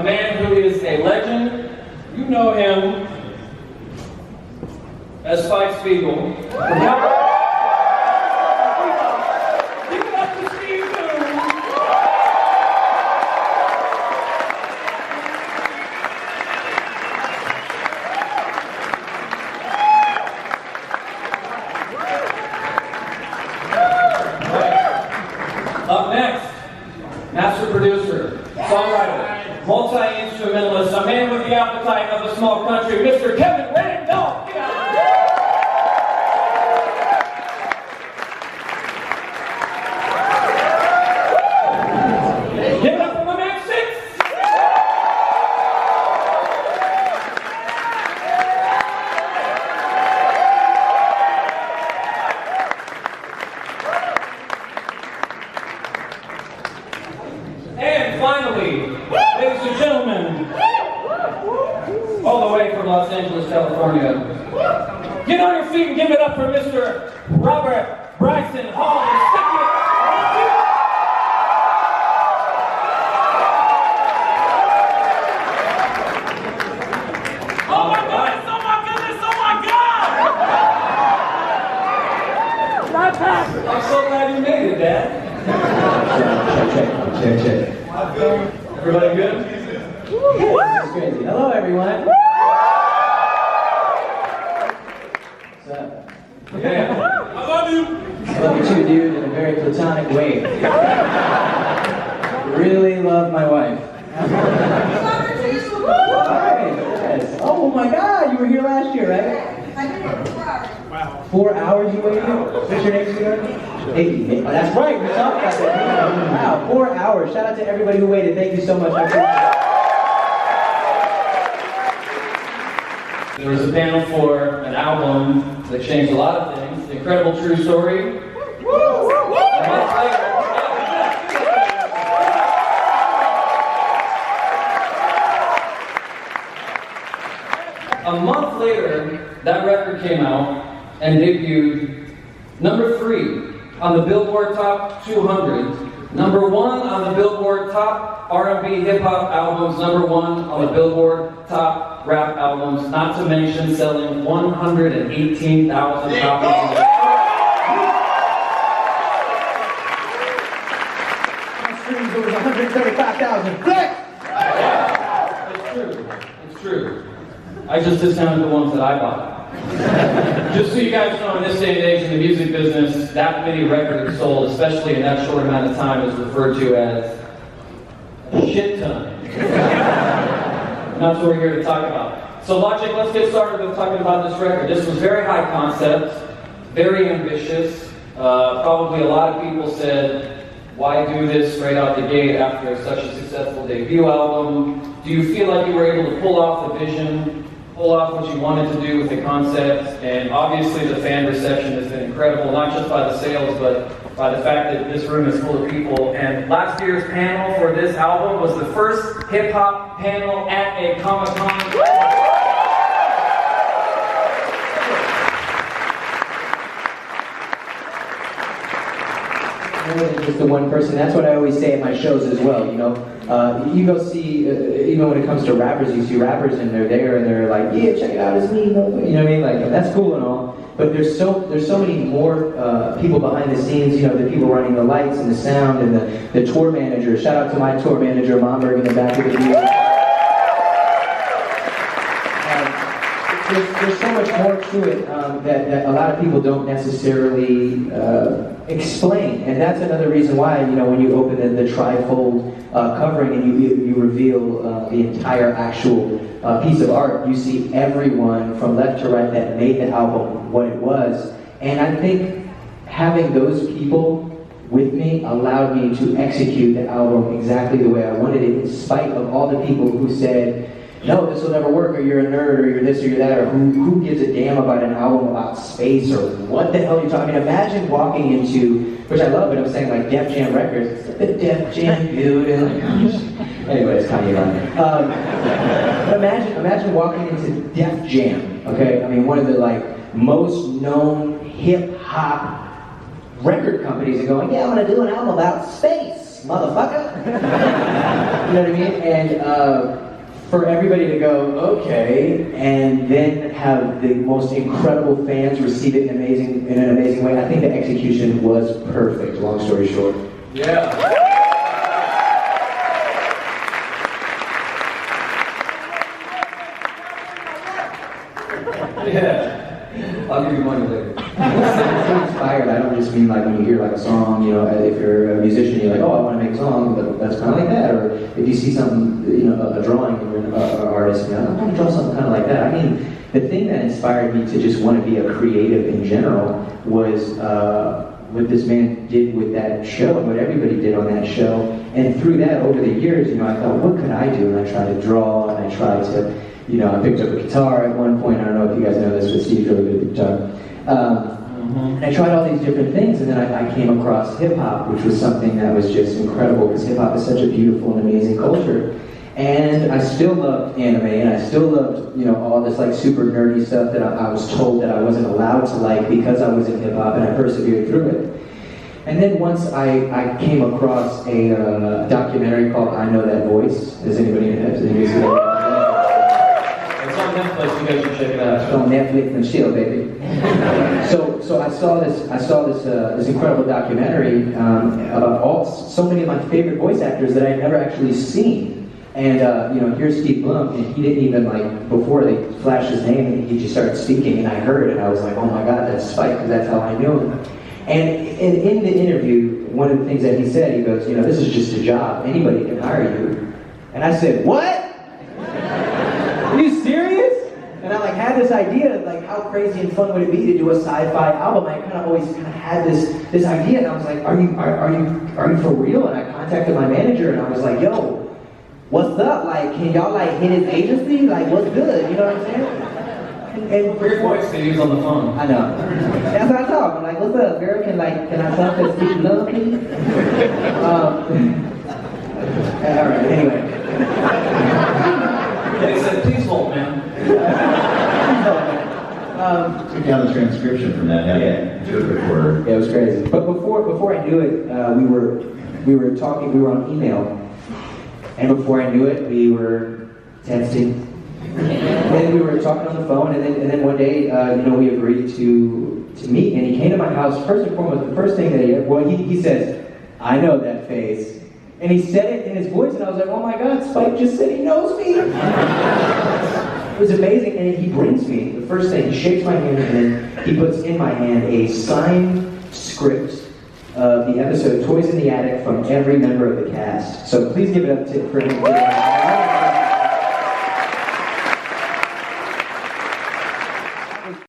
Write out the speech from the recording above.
a man who is a legend. You know him as Spike Spiegel. Give it up to Steve Boone. Up next, master producer, songwriter, multi-instrumentalist, a man with the appetite of a small country, Mr. Kevin Randolph. Get out. Give it up for my man, Six. And finally, ladies and gentlemen, all the way from Los Angeles, California, get on your feet and give it up for Mr. Robert Bryson Hall. Oh my goodness, oh my goodness, oh my God! I'm so glad you made it, Dad. Check. Everybody good? This is crazy. Hello, everyone. What's up? Yeah. I love you! I love you too, dude, in a very platonic way. Really love my wife. Alright, yes. Oh my God, you were here last year, right? I've been here 4 hours. Wow. 4 hours you waited? What's your name, sweetheart? Hey, oh, that's right, we talked about that. Wow, 4 hours. Shout out to everybody who waited. Thank you so much. I appreciate it. There was a panel for an album that changed a lot of things. The Incredible True Story. A month later, that record came out and debuted number 3 on the Billboard Top 200, number 1 on the Billboard Top R&B Hip Hop Albums, number 1 on the Billboard Top Rap Albums, not to mention selling 118,000 copies. My streams over 135,000. Click! It's true. I just discounted the ones that I bought. Just so you guys know, in this day and age in the music business, that many records sold, especially in that short amount of time, is referred to as a shit ton. That's what we're here to talk about. So Logic, let's get started with talking about this record. This was very high concept, very ambitious. Probably a lot of people said, why do this straight out the gate after such a successful debut album? Do you feel like you were able to pull off the vision, pull off what you wanted to do with the concept? And obviously the fan reception has been incredible, not just by the sales, but by the fact that this room is full of people. And last year's panel for this album was the first hip-hop panel at a Comic-Con. More than just the one person. That's what I always say at my shows as well, you know. You go see, even when it comes to rappers, you see rappers and they're there and they're like, yeah, check it out, it's me. You know what I mean? Like, that's cool and all. But there's so many more people behind the scenes, you know, the people running the lights and the sound and the tour manager. Shout out to my tour manager, Momberg, in the back of the video. There's so much more to it that a lot of people don't necessarily explain, and that's another reason why, you know, when you open the trifold covering and you reveal the entire actual piece of art, you see everyone from left to right that made the album what it was. And I think having those people with me allowed me to execute the album exactly the way I wanted it, in spite of all the people who said, no, this will never work, or you're a nerd, or you're this, or you're that, or who gives a damn about an album about space, or what the hell are you talking? I mean, imagine walking into, which I love, but I'm saying like Def Jam Records, it's the Def Jam dude, and like, anyways, Kanye on. Imagine walking into Def Jam, okay? I mean, one of the like most known hip hop record companies, and going, yeah, I'm gonna do an album about space. motherfucker. You know what I mean? And for everybody to go, okay, and then have the most incredible fans receive it in an amazing way. I think the execution was perfect, long story short. Yeah. Yeah. I'll give you money later. I'm so inspired. I don't just mean like when you hear like a song, you know, if you're a musician, you're like, oh, I want to make a song, but that's kind of like that. Or if you see something, you know, a drawing, and you're an artist, you know, I'm going to draw something kind of like that. I mean, the thing that inspired me to just want to be a creative in general was what this man did with that show and what everybody did on that show. And through that, over the years, you know, I thought, what could I do? And I tried to draw, and I tried to, you know, I picked up a guitar at one point. I don't know if you guys know this, but Steve's really good at the guitar. And I tried all these different things, and then I came across hip-hop, which was something that was just incredible, because hip-hop is such a beautiful and amazing culture. And I still loved anime, and I still loved, you know, all this like super nerdy stuff that I was told that I wasn't allowed to like because I was in hip-hop, and I persevered through it. And then once I came across a documentary called I Know That Voice. Has anybody seen that? It's on Netflix, you guys should check it out. It's on Netflix and chill, baby. So I saw this incredible documentary about so many of my favorite voice actors that I'd never actually seen. And you know, here's Steve Blum, and he didn't even like, before they flashed his name, he just started speaking, and I heard it, and I was like, oh my God, that's Spike, because that's how I knew him. And in the interview, one of the things that he said, he goes, you know, this is just a job, anybody can hire you. And I said, what? Are you serious? And I like had this idea of like how crazy and fun would it be to do a sci-fi album. I kind of always had this idea, and I was like, are you for real? And I contacted my manager, and I was like, yo, what's up? Like, can y'all like hit his agency? Like, what's good? You know what I'm saying? And Weird voice they use on the phone. I know. That's what I thought. I'm like, what's up, girl? Can I talk to Steve Blum, please? All right. Anyway. They said, please hold, man. Took down the transcription from that. Yeah. Do it recorder. Yeah, it was crazy. But before I knew it, we were talking. We were on email, and before I knew it, we were texting. And then we were talking on the phone, and then one day, you know, we agreed to meet. And he came to my house. First and foremost, the first thing that he says, "I know that face." And he said it in his voice, and I was like, oh my God, Spike just said he knows me. It was amazing, and he brings me, the first thing, he shakes my hand, and then he puts in my hand a signed script of the episode Toys in the Attic from every member of the cast. So please give it up for him.